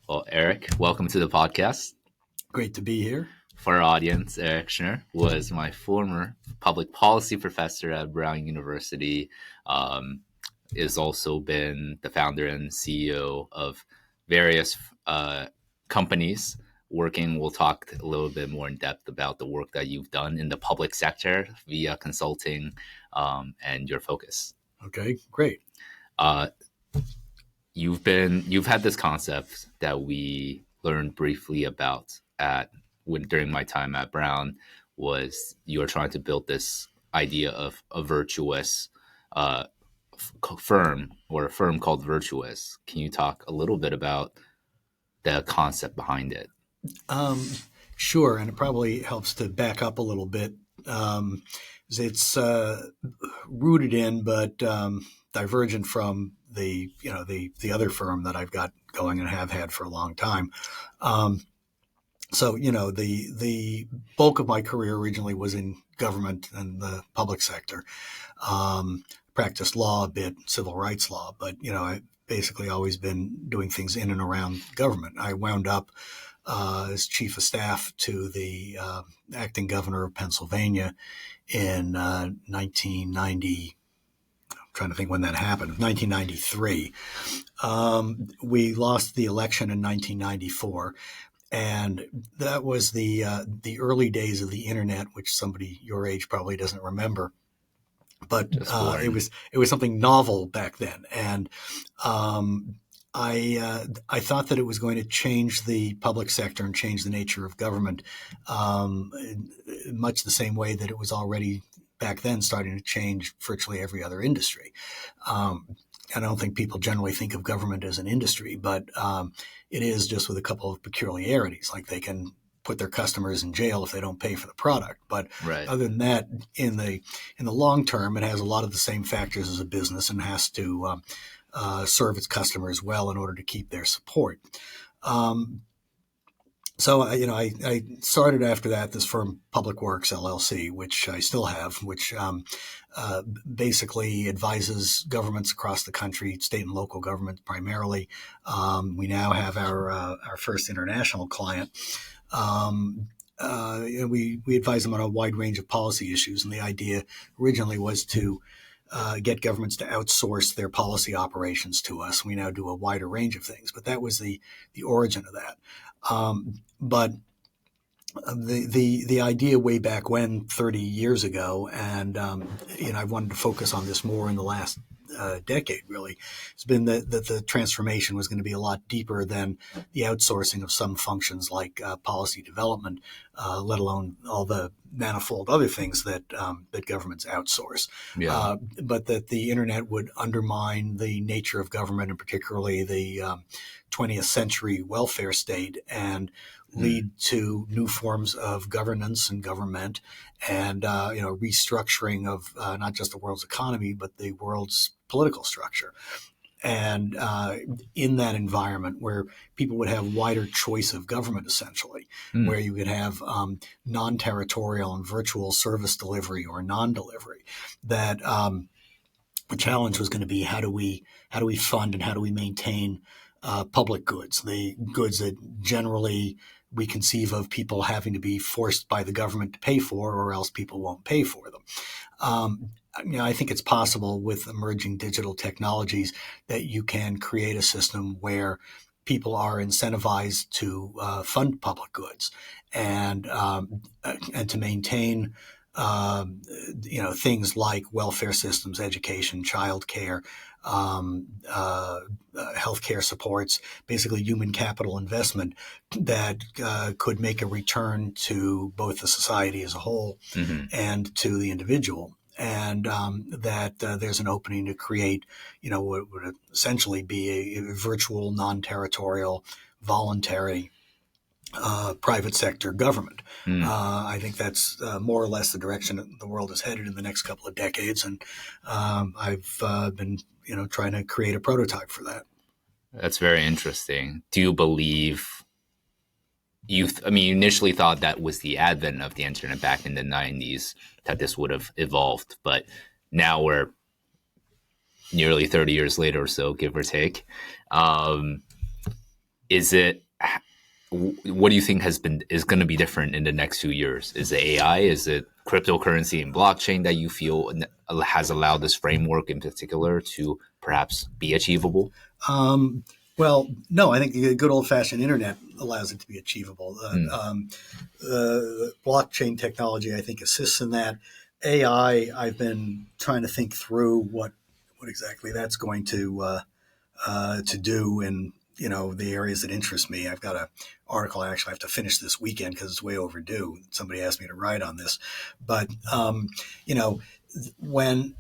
Well, Eric, welcome to the podcast. Great to be here. For our audience, Eric Schnurer was my former public policy professor at Brown University. Um, has also been the founder and CEO of various companies working. We'll talk a little bit more in depth about the work that you've done in the public sector via consulting and your focus. Okay, great. Uh, you've had this concept that we learned briefly about at when during my time at Brown was you were trying to build this idea of a virtuous uh, firm or a firm called Virtuous. Can you talk a little bit about the concept behind it? Um, sure, and it probably helps to back up a little bit. It's rooted in, but divergent from the other firm that I've got going and have had for a long time. The bulk of my career originally was in government and the public sector. Practiced law a bit, civil rights law, but I basically always been doing things in and around government. I wound up as chief of staff to the acting governor of Pennsylvania in 1990. I'm trying to think when that happened. 1993. We lost the election in 1994. And that was the early days of the internet, which somebody your age probably doesn't remember. But it was something novel back then, and I thought that it was going to change the public sector and change the nature of government, much the same way that it was already back then starting to change virtually every other industry. I don't think people generally think of government as an industry, but it is, just with a couple of peculiarities, like they can put their customers in jail if they don't pay for the product. But Right. Other than that, in the long term, it has a lot of the same factors as a business and has to serve its customers well in order to keep their support. I started after that this firm, Public Works LLC, which I still have, which basically advises governments across the country, state and local governments primarily. We now have our first international client. We advise them on a wide range of policy issues, and the idea originally was to get governments to outsource their policy operations to us. We now do a wider range of things, but that was the origin of that. But the idea way back when, 30 years ago, and I wanted to focus on this more in the last decade, really, has been that the transformation was going to be a lot deeper than the outsourcing of some functions like policy development, let alone all the manifold other things that governments outsource. Yeah. But that the internet would undermine the nature of government, and particularly the 20th century welfare state, and lead to new forms of governance and government, and restructuring of not just the world's economy but the world's political structure. And in that environment where people would have wider choice of government, essentially, where you could have non-territorial and virtual service delivery or non-delivery, that the challenge was going to be how do we fund and how do we maintain public goods, the goods that generally we conceive of people having to be forced by the government to pay for, or else people won't pay for them. I think it's possible with emerging digital technologies that you can create a system where people are incentivized to fund public goods and to maintain things like welfare systems, education, childcare, healthcare supports, basically human capital investment that could make a return to both the society as a whole and to the individual. And that there's an opening to create, what would essentially be a virtual, non-territorial, voluntary private sector government. I think that's more or less the direction the world is headed in the next couple of decades, and I've been trying to create a prototype for that. That's very interesting. Do you believe you initially thought that was the advent of the internet back in the 90s, that this would have evolved, but now we're nearly 30 years later or so, give or take. is it? What do you think is going to be different in the next few years? Is it AI? Is it cryptocurrency and blockchain that you feel has allowed this framework in particular to perhaps be achievable? Well, no, I think the good old-fashioned internet allows it to be achievable. Blockchain technology, I think, assists in that. AI, I've been trying to think through what exactly that's going to do in the areas that interest me. I've got an article actually I have to finish this weekend because it's way overdue. Somebody asked me to write on this, but when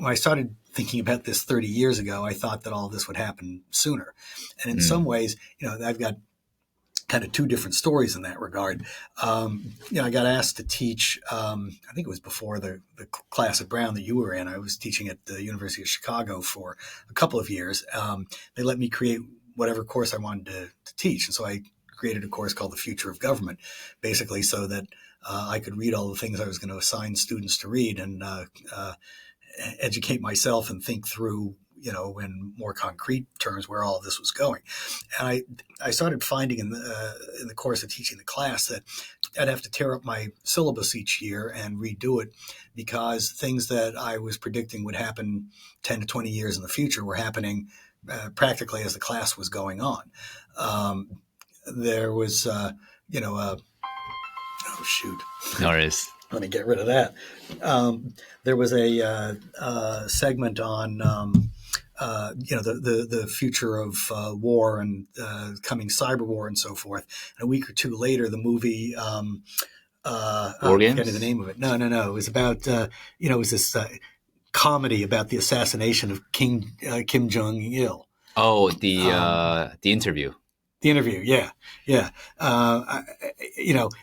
I started thinking about this 30 years ago, I thought that all this would happen sooner, and in some ways, I've got kind of two different stories in that regard. I got asked to teach. I think it was before the class at Brown that you were in. I was teaching at the University of Chicago for a couple of years. They let me create whatever course I wanted to teach, and so I created a course called The Future of Government, basically so that I could read all the things I was going to assign students to read and educate myself and think through, in more concrete terms, where all of this was going. And I started finding in the course of teaching the class that I'd have to tear up my syllabus each year and redo it because things that I was predicting would happen 10 to 20 years in the future were happening practically as the class was going on. There was, oh shoot. No worries. Let me get rid of that. There was a segment on the future of war and coming cyber war and so forth. And a week or two later, the movie I'm forgetting the name of it. No. It was about it was this comedy about the assassination of Kim Jong-il. Oh, the interview. The interview, yeah.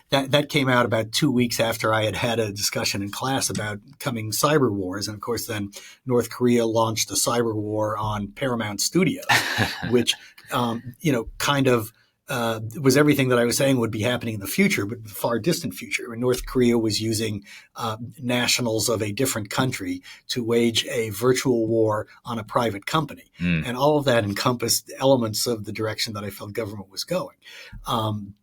That came out about 2 weeks after I had a discussion in class about coming cyber wars, and of course, then North Korea launched a cyber war on Paramount Studios, which kind of was everything that I was saying would be happening in the future, but the far distant future. When North Korea was using nationals of a different country to wage a virtual war on a private company. And all of that encompassed elements of the direction that I felt government was going. And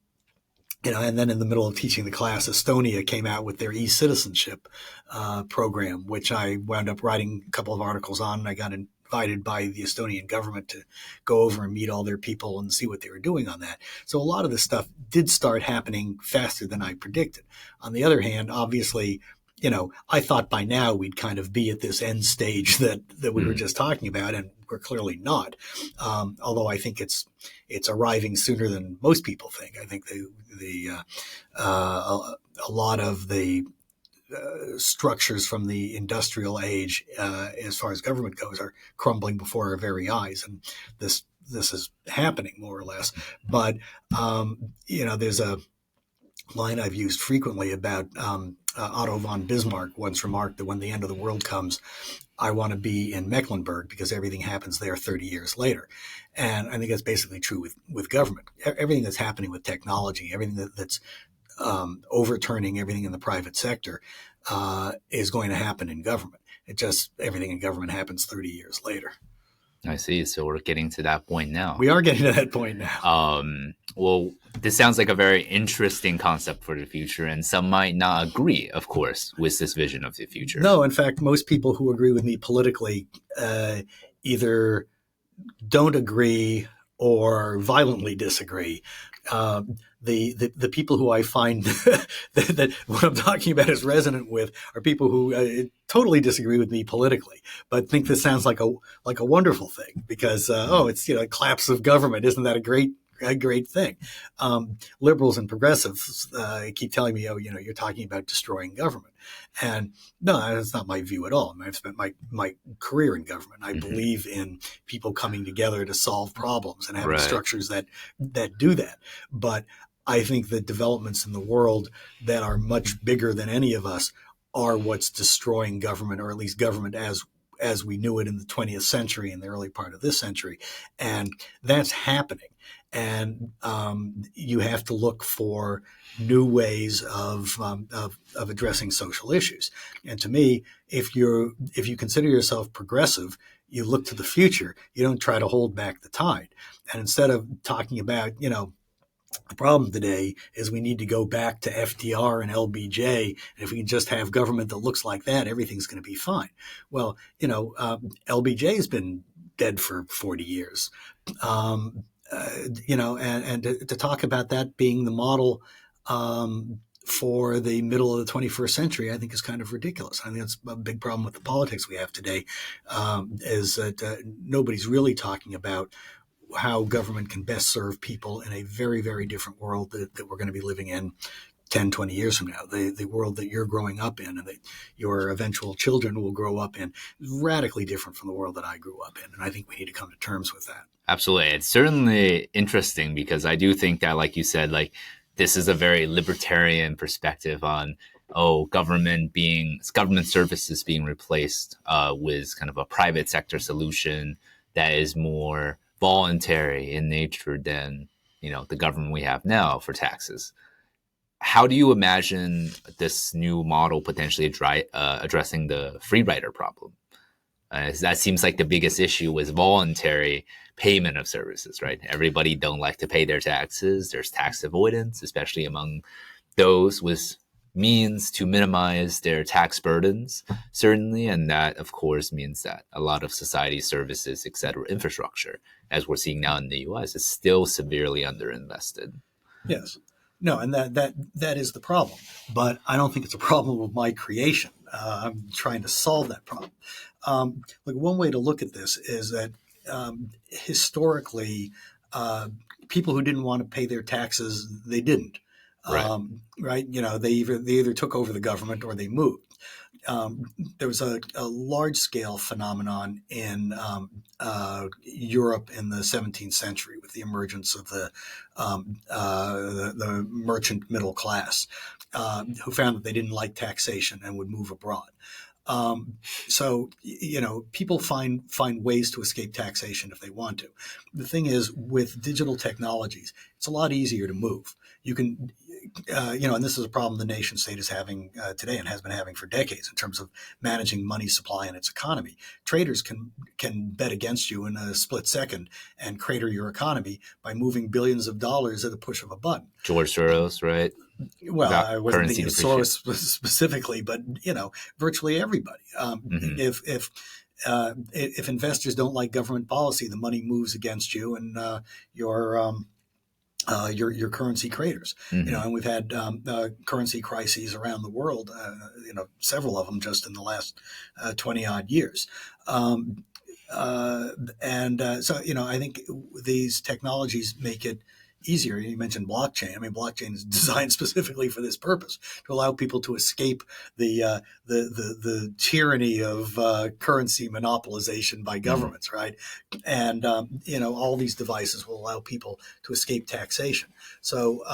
then in the middle of teaching the class, Estonia came out with their e-citizenship program, which I wound up writing a couple of articles on, and I got invited by the Estonian government to go over and meet all their people and see what they were doing on that. So a lot of this stuff did start happening faster than I predicted. On the other hand, obviously, I thought by now we'd kind of be at this end stage that we were just talking about, and we're clearly not. Although I think it's arriving sooner than most people think. I think a lot of the structures from the industrial age, as far as government goes, are crumbling before our very eyes, and this is happening more or less. But there's a line I've used frequently about Otto von Bismarck once remarked that when the end of the world comes, I want to be in Mecklenburg because everything happens there 30 years later. And I think that's basically true with government. Everything that's happening with technology, everything that's overturning everything in the private sector is going to happen in government. Everything in government happens 30 years later. I see. So we're getting to that point now. We are getting to that point now. Well, this sounds like a very interesting concept for the future, and some might not agree, of course, with this vision of the future. No, in fact, most people who agree with me politically either don't agree or violently disagree. The people who I find that what I'm talking about is resonant with are people who totally disagree with me politically, but think this sounds like a wonderful thing because it's collapse of government. Isn't that a great thing? Liberals and progressives keep telling me, you're talking about destroying government. And no, that's not my view at all. I mean, I've spent my career in government. I believe in people coming together to solve problems and having structures that do that. But I think the developments in the world that are much bigger than any of us are what's destroying government, or at least government as we knew it in the 20th century and the early part of this century. And that's happening. And you have to look for new ways of addressing social issues. And to me, if you consider yourself progressive, you look to the future. You don't try to hold back the tide. And instead of talking about, the problem today is we need to go back to FDR and LBJ. And if we can just have government that looks like that, everything's going to be fine. Well, LBJ has been dead for 40 years. And to talk about that being the model for the middle of the 21st century, I think is kind of ridiculous. I think that's a big problem with the politics we have today, is that nobody's really talking about how government can best serve people in a very, very different world that we're going to be living in 10, 20 years from now. The world that you're growing up in and that your eventual children will grow up in is radically different from the world that I grew up in. And I think we need to come to terms with that. Absolutely. It's certainly interesting because I do think that, like you said, like this is a very libertarian perspective on, government services being replaced with kind of a private sector solution that is more voluntary in nature than, the government we have now for taxes. How do you imagine this new model potentially addressing the free rider problem? That seems like the biggest issue is voluntary payment of services, right? Everybody don't like to pay their taxes. There's tax avoidance, especially among those with means to minimize their tax burdens, certainly. And that, of course, means that a lot of society services, et cetera, infrastructure, as we're seeing now in the US, is still severely underinvested. Yes. No, and that is the problem. But I don't think it's a problem of my creation. I'm trying to solve that problem. One way to look at this is that historically, people who didn't want to pay their taxes, they didn't. Right. Right? They either took over the government or they moved. There was a large-scale phenomenon in Europe in the 17th century with the emergence of the merchant middle class, who found that they didn't like taxation and would move abroad. People find ways to escape taxation if they want to. The thing is, with digital technologies, it's a lot easier to move. You can, and this is a problem the nation state is having today and has been having for decades in terms of managing money supply and its economy. Traders can bet against you in a split second and crater your economy by moving billions of dollars at the push of a button. George Soros, right? Well, I wasn't thinking of Soros specifically, but virtually everybody. If investors don't like government policy, the money moves against you, and your currency craters. Mm-hmm. And we've had currency crises around the world. Several of them just in the last 20 odd years. So I think these technologies make it easier. You mentioned blockchain. I mean, blockchain is designed specifically for this purpose, to allow people to escape the tyranny of currency monopolization by governments, right? And all these devices will allow people to escape taxation. So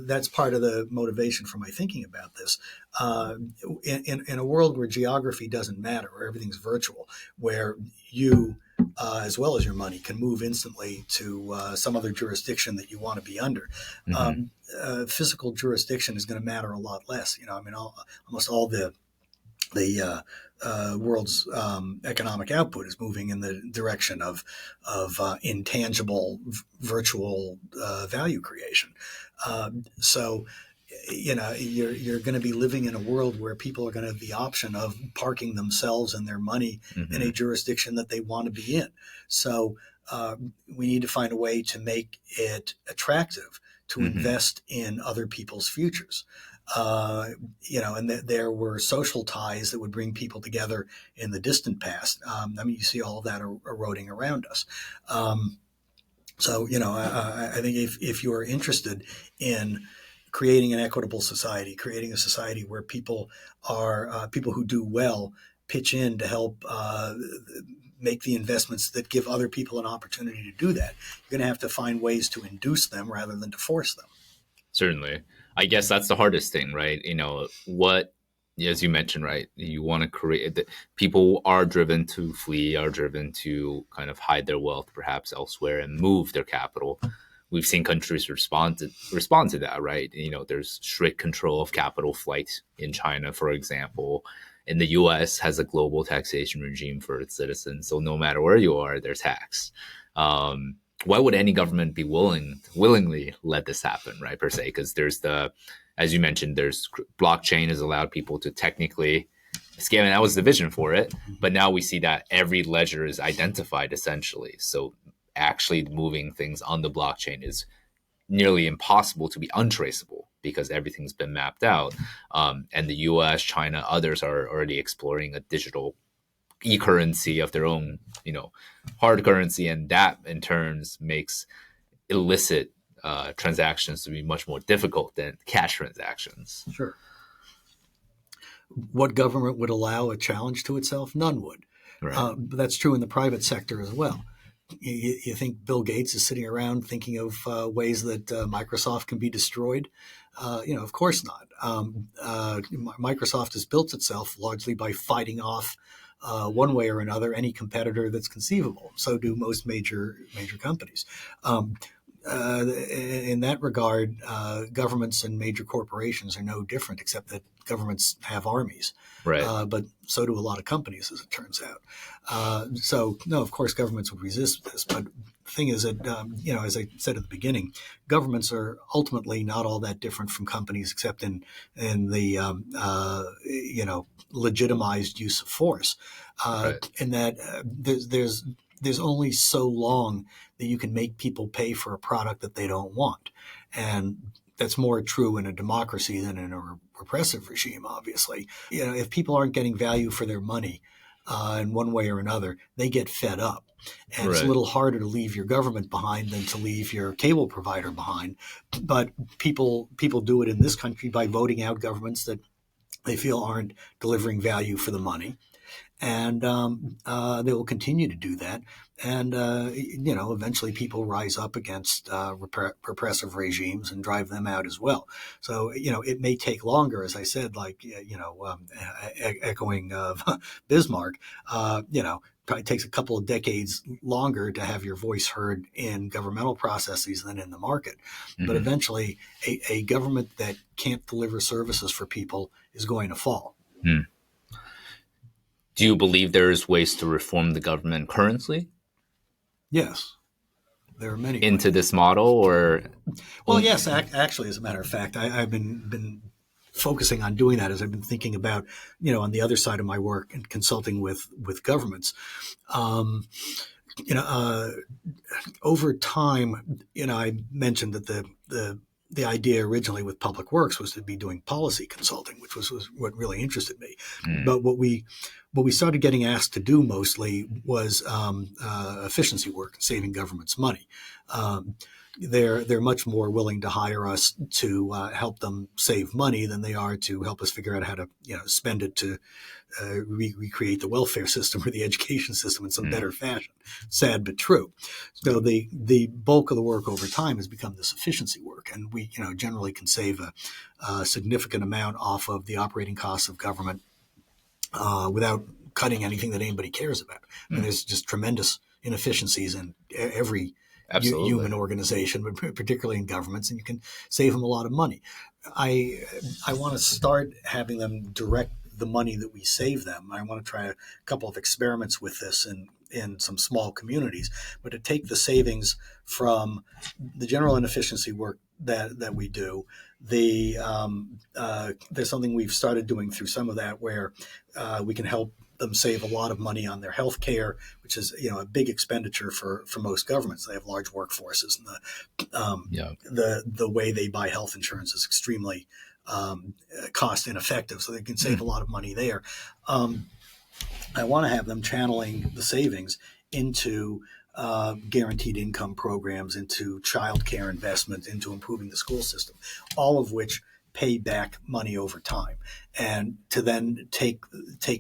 that's part of the motivation for my thinking about this. In a world where geography doesn't matter, where everything's virtual, where you as well as your money can move instantly to some other jurisdiction that you want to be under. Mm-hmm. Physical jurisdiction is going to matter a lot less. Almost all the world's economic output is moving in the direction of intangible virtual value creation. You're going to be living in a world where people are going to have the option of parking themselves and their money Mm-hmm. in a jurisdiction that they want to be in. So we need to find a way to make it attractive to Mm-hmm. invest in other people's futures. And there were social ties that would bring people together in the distant past. You see all of that eroding around us. I think if you are interested in creating an equitable society, creating a society where people who do well pitch in to help make the investments that give other people an opportunity to do that, you're going to have to find ways to induce them rather than to force them. Certainly. I guess that's the hardest thing, right? What, as you mentioned, right? You want to create that people are driven to flee, are driven to kind of hide their wealth perhaps elsewhere and move their capital. We've seen countries respond to that, right? There's strict control of capital flight in China, for example. in the US has a global taxation regime for its citizens. So no matter where you are, they're taxed. Why would any government be willingly let this happen, right, per se? Because there's as you mentioned, there's blockchain has allowed people to technically scam, and that was the vision for it. But now we see that every ledger is identified essentially. So actually moving things on the blockchain is nearly impossible to be untraceable because everything's been mapped out. And the US, China, others are already exploring a digital e-currency of their own, hard currency, and that in turns makes illicit transactions to be much more difficult than cash transactions. Sure. What government would allow a challenge to itself? None would. Right. But that's true in the private sector as well. You think Bill Gates is sitting around thinking of ways that Microsoft can be destroyed? Of course not. Microsoft has built itself largely by fighting off one way or another any competitor that's conceivable. So do most major companies. In that regard, governments and major corporations are no different, except that governments have armies. Right. But so do a lot of companies, as it turns out. So, no, of course, governments would resist this. But the thing is that, as I said at the beginning, governments are ultimately not all that different from companies, except in the, legitimized use of force. In that there's only so long that you can make people pay for a product that they don't want. And that's more true in a democracy than in a repressive regime, obviously. If people aren't getting value for their money in one way or another, they get fed up. And It's a little harder to leave your government behind than to leave your cable provider behind. But people do it in this country by voting out governments that they feel aren't delivering value for the money. And they will continue to do that. And, eventually people rise up against repressive regimes and drive them out as well. So, it may take longer, as I said, echoing Bismarck, probably takes a couple of decades longer to have your voice heard in governmental processes than in the market. Mm-hmm. But eventually a government that can't deliver services for people is going to fall. Mm. Do you believe there's ways to reform the government currently? Yes, there are many into ways. This model, or yes, actually, as a matter of fact, I've been focusing on doing that as I've been thinking about, on the other side of my work and consulting with governments. Over time, I mentioned that the idea originally with Public Works was to be doing policy consulting, which was what really interested me. Mm. But what we started getting asked to do mostly was efficiency work, saving government's money. They're much more willing to hire us to help them save money than they are to help us figure out how to spend it to recreate the welfare system or the education system in some better fashion. Sad but true. So the bulk of the work over time has become this efficiency work, and we generally can save a significant amount off of the operating costs of government without cutting anything that anybody cares about. And there's just tremendous inefficiencies in every human organization, but particularly in governments, and you can save them a lot of money. I want to start having them direct the money that we save them. I want to try a couple of experiments with this in some small communities, but to take the savings from the general inefficiency work that we do. There's something we've started doing through some of that where we can help them save a lot of money on their health care, which is a big expenditure for most governments. They have large workforces, and the way they buy health insurance is extremely cost ineffective, so they can save a lot of money there. I want to have them channeling the savings into guaranteed income programs, into child care investment, into improving the school system, all of which pay back money over time, and to then take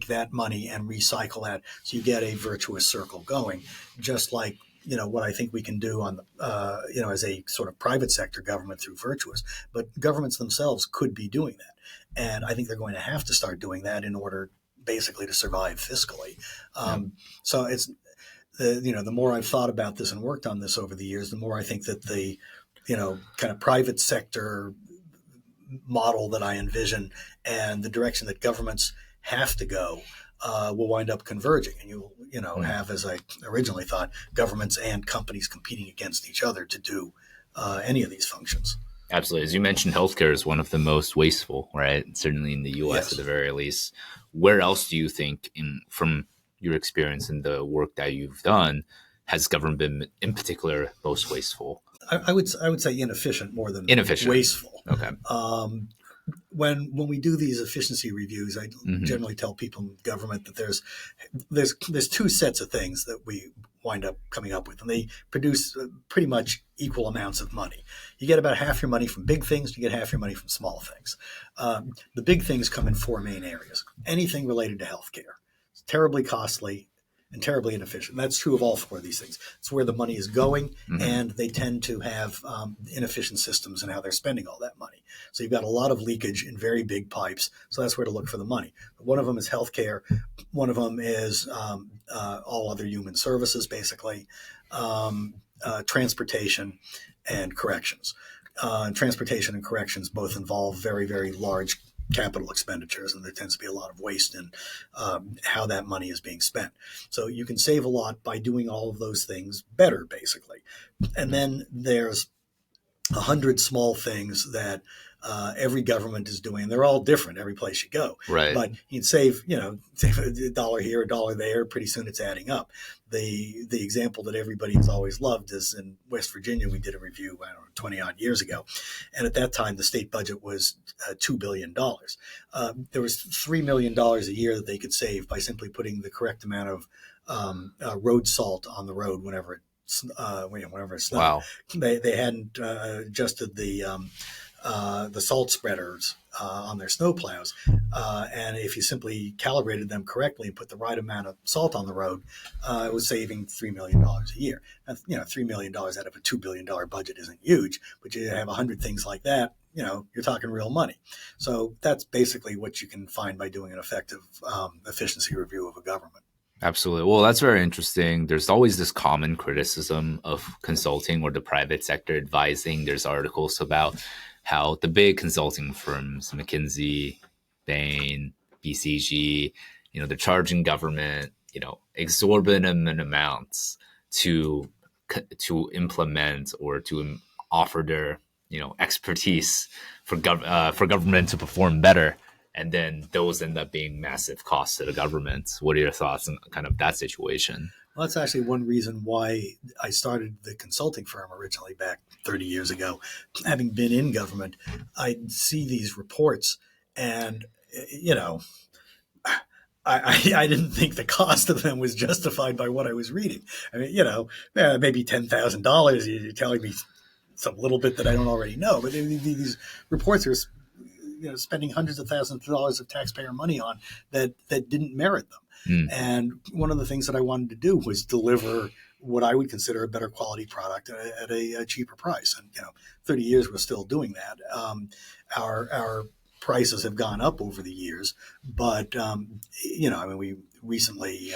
that money and recycle that, so you get a virtuous circle going, just like what I think we can do on the as a sort of private sector government through virtuous, but governments themselves could be doing that, and I think they're going to have to start doing that in order basically to survive fiscally. So it's the more I've thought about this and worked on this over the years, the more I think that the kind of private sector model that I envision and the direction that governments have to go will wind up converging, and have, as I originally thought, governments and companies competing against each other to do any of these functions. Absolutely. As you mentioned, healthcare is one of the most wasteful, right? Certainly in the US Yes. at the very least. Where else do you think, from your experience in the work that you've done, has government been in particular most wasteful? I would say inefficient more than Inefficient. wasteful. Okay. When we do these efficiency reviews, I generally tell people in government that there's two sets of things that we wind up coming up with, and they produce pretty much equal amounts of money. You get about half your money from big things, you get half your money from small things. The big things come in four main areas. Anything related to healthcare. It's terribly costly and terribly inefficient. That's true of all four of these things. It's where the money is going, and they tend to have inefficient systems in how they're spending all that money. So you've got a lot of leakage in very big pipes. So that's where to look for the money. One of them is healthcare. One of them is all other human services, basically, transportation and corrections. Transportation and corrections both involve very, very large capital expenditures, and there tends to be a lot of waste in how that money is being spent. So you can save a lot by doing all of those things better, basically. And then there's 100 small things that every government is doing. They're all different every place you go. Right. But you'd save a dollar here, a dollar there. Pretty soon it's adding up. The example that everybody has always loved is in West Virginia. We did a review, 20 odd years ago. And at that time, the state budget was $2 billion. There was $3 million a year that they could save by simply putting the correct amount of road salt on the road whenever it snowed. Wow. They hadn't adjusted the salt spreaders on their snowplows, and if you simply calibrated them correctly and put the right amount of salt on the road, it was saving $3 million a year. And, $3 million out of a $2 billion budget isn't huge, but you have 100 things like that. You're talking real money. So that's basically what you can find by doing an effective efficiency review of a government. Absolutely. Well, that's very interesting. There's always this common criticism of consulting or the private sector advising. There's articles about how the big consulting firms, McKinsey, Bain, BCG, they're charging government, exorbitant amounts to implement or to offer their, expertise for government to perform better. And then those end up being massive costs to the government. What are your thoughts on kind of that situation? Well, that's actually one reason why I started the consulting firm originally back 30 years ago. Having been in government, I'd see these reports and, I didn't think the cost of them was justified by what I was reading. I mean, maybe $10,000. You're telling me some little bit that I don't already know. But these reports are spending hundreds of thousands of dollars of taxpayer money on that didn't merit them. And one of the things that I wanted to do was deliver what I would consider a better quality product at a cheaper price. And 30 years we're still doing that. Our prices have gone up over the years, but we recently.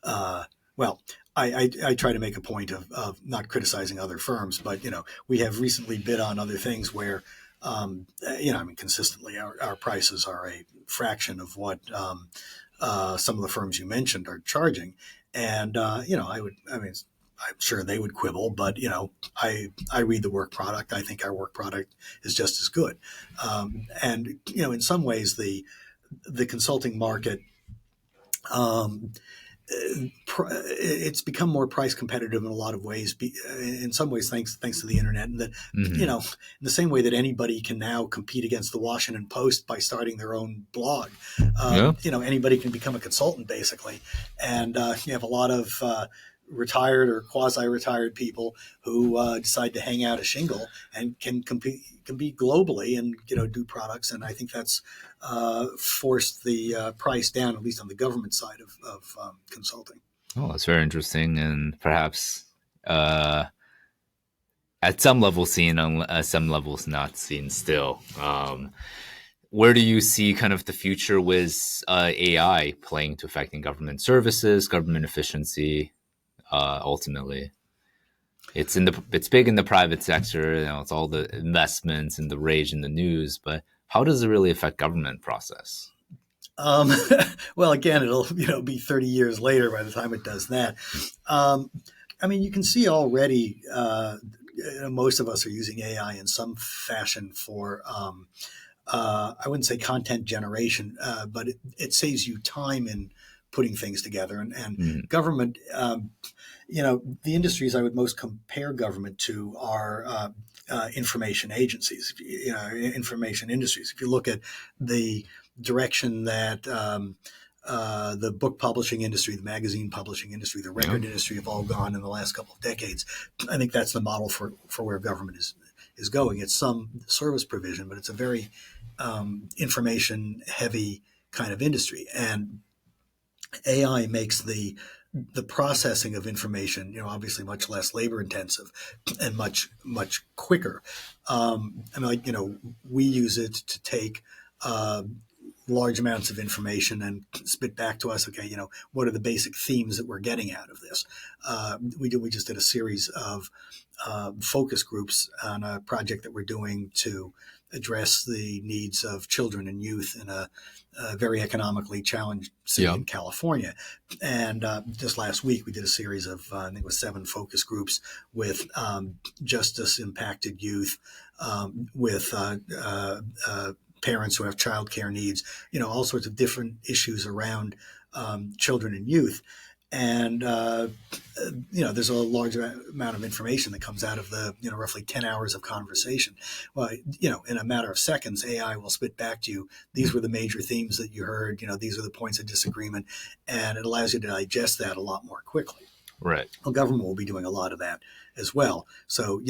I try to make a point of not criticizing other firms, but we have recently bid on other things where. Consistently, our prices are a fraction of what some of the firms you mentioned are charging, and I'm sure they would quibble, but I read the work product. I think our work product is just as good, and in some ways the consulting market. It's become more price competitive in a lot of ways. In some ways, thanks to the internet, and that in the same way that anybody can now compete against the Washington Post by starting their own blog. Anybody can become a consultant basically, and you have a lot of retired or quasi-retired people who decide to hang out a shingle and can compete globally and do products. And I think that's forced the price down, at least on the government side of consulting. Oh, that's very interesting, and perhaps at some level seen, at some levels not seen still. Where do you see kind of the future with AI playing to affecting government services, government efficiency? Ultimately, it's big in the private sector. It's all the investments and the rage in the news. But how does it really affect government process? Um, well, again, it'll be 30 years later by the time it does that. Um, I mean, you can see already. Most of us are using AI in some fashion for. I wouldn't say content generation, but it saves you time in putting things together. And Mm. government, the industries I would most compare government to are information agencies, information industries. If you look at the direction that the book publishing industry, the magazine publishing industry, the Yeah. record industry have all gone in the last couple of decades, I think that's the model for where government is going. It's some service provision, but it's a very information heavy kind of industry. And AI makes the processing of information, obviously much less labor intensive and much quicker. I mean, we use it to take large amounts of information and spit back to us. Okay, what are the basic themes that we're getting out of this? We just did a series of focus groups on a project that we're doing to address the needs of children and youth in a very economically challenged city Yeah. in California. And just last week, we did a series of, I think it was 7 focus groups with justice impacted youth, with parents who have childcare needs, all sorts of different issues around children and youth. And there's a large amount of information that comes out of the roughly 10 hours of conversation. Well, in a matter of seconds, AI will spit back to you. These were the major themes that you heard. These are the points of disagreement, and it allows you to digest that a lot more quickly. Right. Well, government will be doing a lot of that as well. So,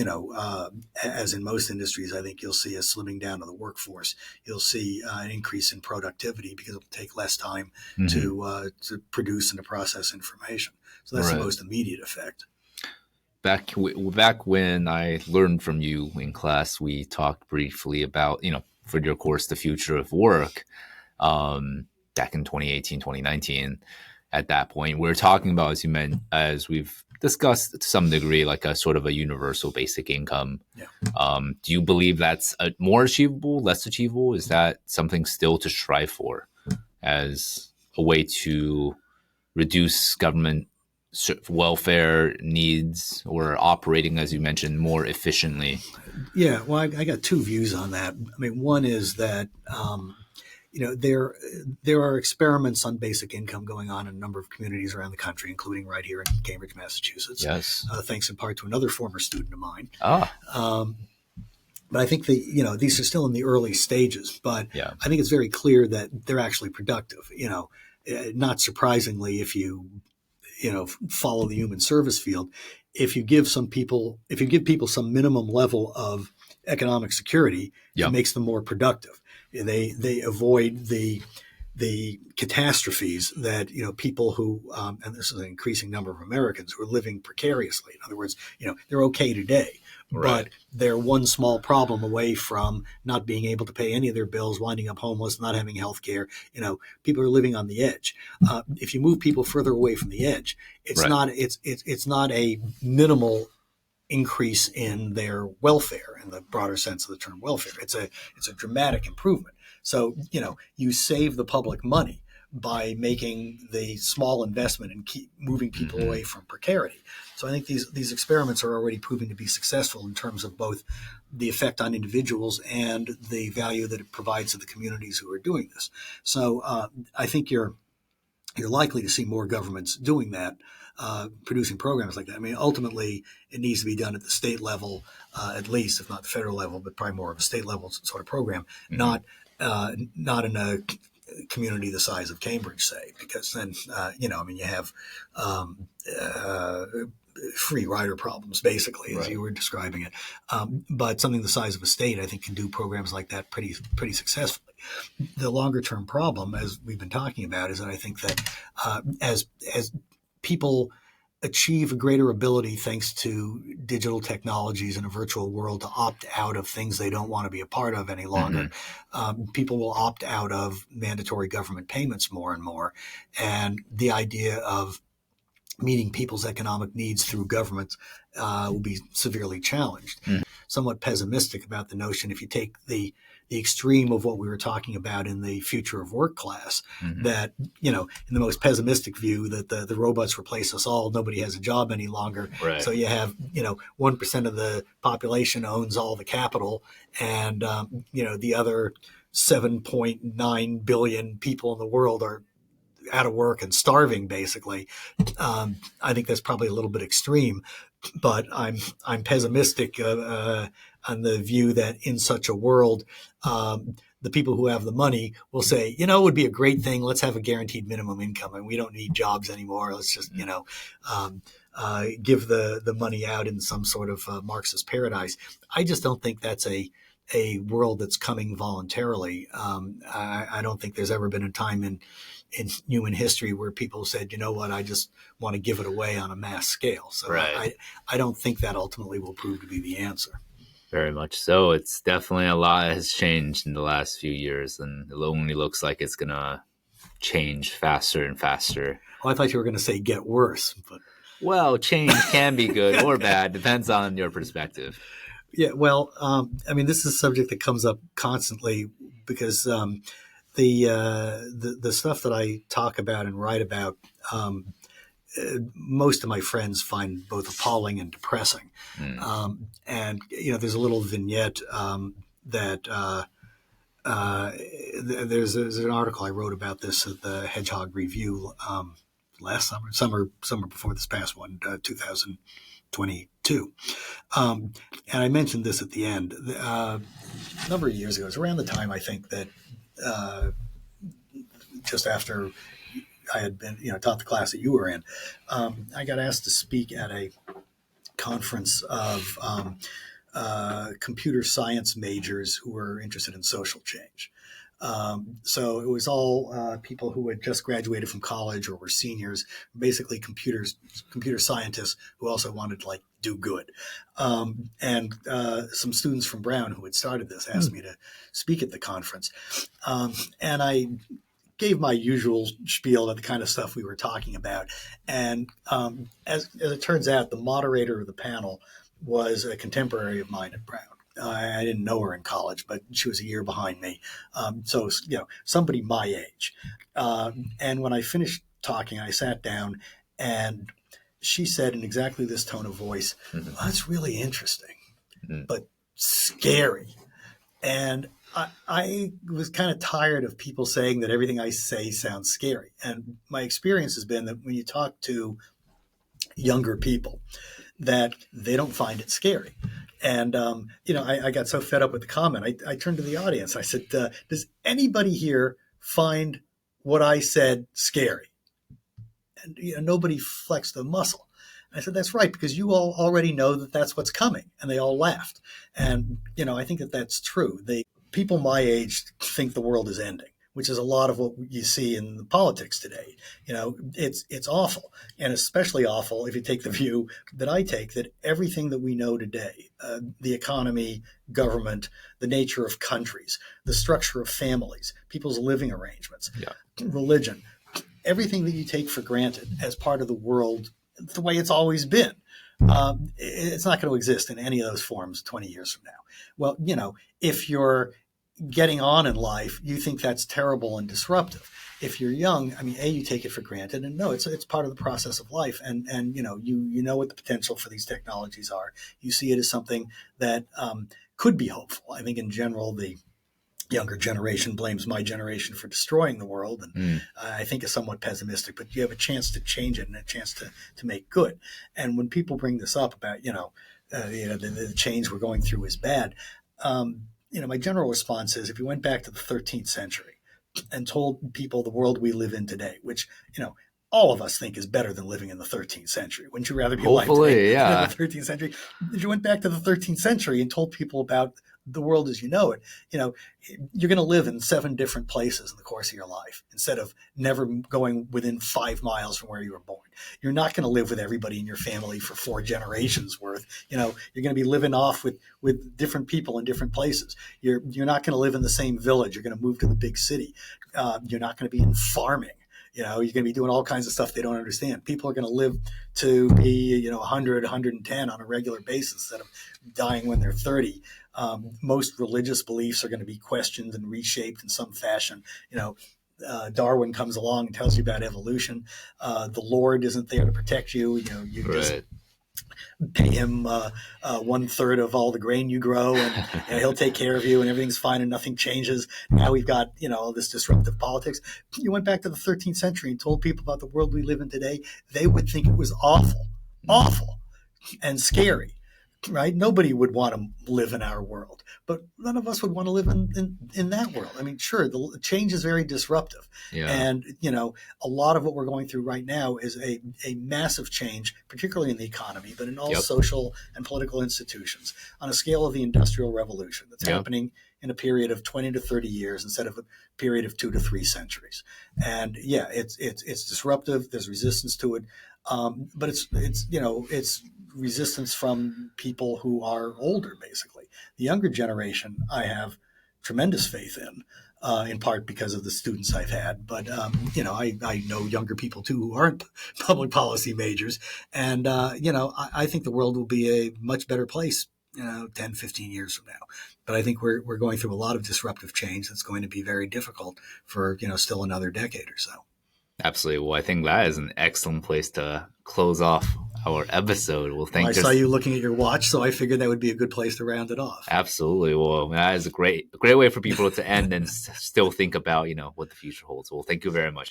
as in most industries, I think you'll see a slimming down of the workforce. You'll see an increase in productivity because it'll take less time Mm-hmm. to produce and to process information. So that's Right. the most immediate effect. Back when I learned from you in class, we talked briefly about, for your course, the future of work, back in 2018, 2019. At that point, we're talking about, as we've discussed to some degree, like a sort of a universal basic income. Yeah. Do you believe that's more achievable, less achievable? Is that something still to strive for as a way to reduce government welfare needs or operating, as you mentioned, more efficiently? Yeah, well, I got 2 views on that. I mean, one is that there are experiments on basic income going on in a number of communities around the country, including right here in Cambridge, Massachusetts. Yes. Thanks in part to another former student of mine. Ah. But I think these are still in the early stages. But Yeah. I think it's very clear that they're actually productive. Not surprisingly, if you follow the human service field, if you give people some minimum level of economic security, Yep. it makes them more productive. They avoid the catastrophes that people who and this is an increasing number of Americans who are living precariously. In other words, they're okay today, Right. but they're one small problem away from not being able to pay any of their bills, winding up homeless, not having health care. People are living on the edge. If you move people further away from the edge, it's Right. not a minimal increase in their welfare in the broader sense of the term welfare. It's a dramatic improvement. So, you save the public money by making the small investment and keep moving people Mm-hmm. away from precarity. So I think these experiments are already proving to be successful in terms of both the effect on individuals and the value that it provides to the communities who are doing this. So I think you're likely to see more governments doing that, producing programs like that. I mean, ultimately, it needs to be done at the state level, at least, if not the federal level, but probably more of a state level sort of program, Mm-hmm. not in a community the size of Cambridge, say, because then, you have free rider problems, basically, as Right. you were describing it. But something the size of a state, I think, can do programs like that pretty successfully. The longer term problem, as we've been talking about, is that I think that as people achieve a greater ability thanks to digital technologies and a virtual world to opt out of things they don't want to be a part of any longer, people will opt out of mandatory government payments more and more. And the idea of meeting people's economic needs through government will be severely challenged. somewhat pessimistic about the notion, if you take the extreme of what we were talking about in the future of work class, that, in the most pessimistic view, that the robots replace us all, nobody has a job any longer. Right. So you have, 1% of the population owns all the capital, and, the other 7.9 billion people in the world are out of work and starving, basically. I think that's probably a little bit extreme, but I'm pessimistic on the view that in such a world, the people who have the money will say, it would be a great thing. Let's have a guaranteed minimum income, and we don't need jobs anymore. Let's just, give the money out in some sort of Marxist paradise. I just don't think that's a world that's coming voluntarily. I don't think there's ever been a time in human history where people said, you know what, I just want to give it away on a mass scale. So right. I don't think that ultimately will prove to be the answer. Very much so. It's definitely a lot has changed in the last few years, and it only looks like it's going to change faster and faster. Oh, I thought you were going to say get worse. But... Well, change can be good or bad, depends on your perspective. Yeah, well, this is a subject that comes up constantly because the stuff that I talk about and write about, most of my friends find both appalling and depressing. And there's a little vignette that there's an article I wrote about this at the Hedgehog Review last summer before this past one, 2022. And I mentioned this at the end. A number of years ago, it was around the time, I think, that just after I had been, taught the class that you were in, I got asked to speak at a conference of computer science majors who were interested in social change. So it was all people who had just graduated from college or were seniors, basically computer scientists who also wanted to do good. And some students from Brown who had started this asked me to speak at the conference. And I gave my usual spiel of the kind of stuff we were talking about. And as it turns out, the moderator of the panel was a contemporary of mine at Brown. I didn't know her in college, but she was a year behind me. So, somebody my age. And when I finished talking, I sat down and she said in exactly this tone of voice, well, that's really interesting, but scary. And I was kind of tired of people saying that everything I say sounds scary. And my experience has been that when you talk to younger people, that they don't find it scary. And, I got so fed up with the comment, I turned to the audience. I said, does anybody here find what I said scary? And nobody flexed a muscle. I said, that's right, because you all already know that that's what's coming. And they all laughed. And, I think that that's true. People my age think the world is ending, which is a lot of what you see in the politics today. It's awful, and especially awful if you take the view that I take, that everything that we know today, the economy, government, the nature of countries, the structure of families, people's living arrangements, religion, everything that you take for granted as part of the world, the way it's always been, it's not going to exist in any of those forms 20 years from now. Well, if you're getting on in life, you think that's terrible and disruptive. If you're young, you take it for granted, and no, it's part of the process of life. And you know what the potential for these technologies are. You see it as something that could be hopeful. I think in general, the younger generation blames my generation for destroying the world, and I think is somewhat pessimistic. But you have a chance to change it and a chance to make good. And when people bring this up about the change we're going through is bad. My general response is, if you went back to the 13th century and told people the world we live in today, which, all of us think is better than living in the 13th century. Wouldn't you rather be alive today than the 13th century? If you went back to the 13th century and told people about the world as you know it, you're going to live in 7 different places in the course of your life instead of never going within 5 miles from where you were born. You're not going to live with everybody in your family for 4 generations worth. You're going to be living off with different people in different places. You're not going to live in the same village. You're going to move to the big city. You're not going to be in farming. You're going to be doing all kinds of stuff they don't understand. People are going to live to be 100, 110 on a regular basis instead of dying when they're 30. Most religious beliefs are going to be questioned and reshaped in some fashion. Darwin comes along and tells you about evolution. The Lord isn't there to protect you. You just Right. pay him 1/3 of all the grain you grow, and he'll take care of you, and everything's fine, and nothing changes. Now we've got all this disruptive politics. You went back to the 13th century and told people about the world we live in today, they would think it was awful, and scary. Right? Nobody would want to live in our world, but none of us would want to live in that world. I mean, sure, the change is very disruptive. Yeah. And, a lot of what we're going through right now is a massive change, particularly in the economy, but in all social and political institutions on a scale of the Industrial Revolution that's happening in a period of 20 to 30 years instead of a period of 2 to 3 centuries. And it's disruptive. There's resistance to it. But it's resistance from people who are older, basically. The younger generation, I have tremendous faith in part because of the students I've had. But, I know younger people, too, who aren't public policy majors. And, I think the world will be a much better place 10, 15 years from now. But I think we're going through a lot of disruptive change that's going to be very difficult for, still another decade or so. Absolutely. Well, I think that is an excellent place to close off our episode. I saw you looking at your watch, so I figured that would be a good place to round it off. Absolutely. Well, that is a great way for people to end and still think about, what the future holds. Well, thank you very much.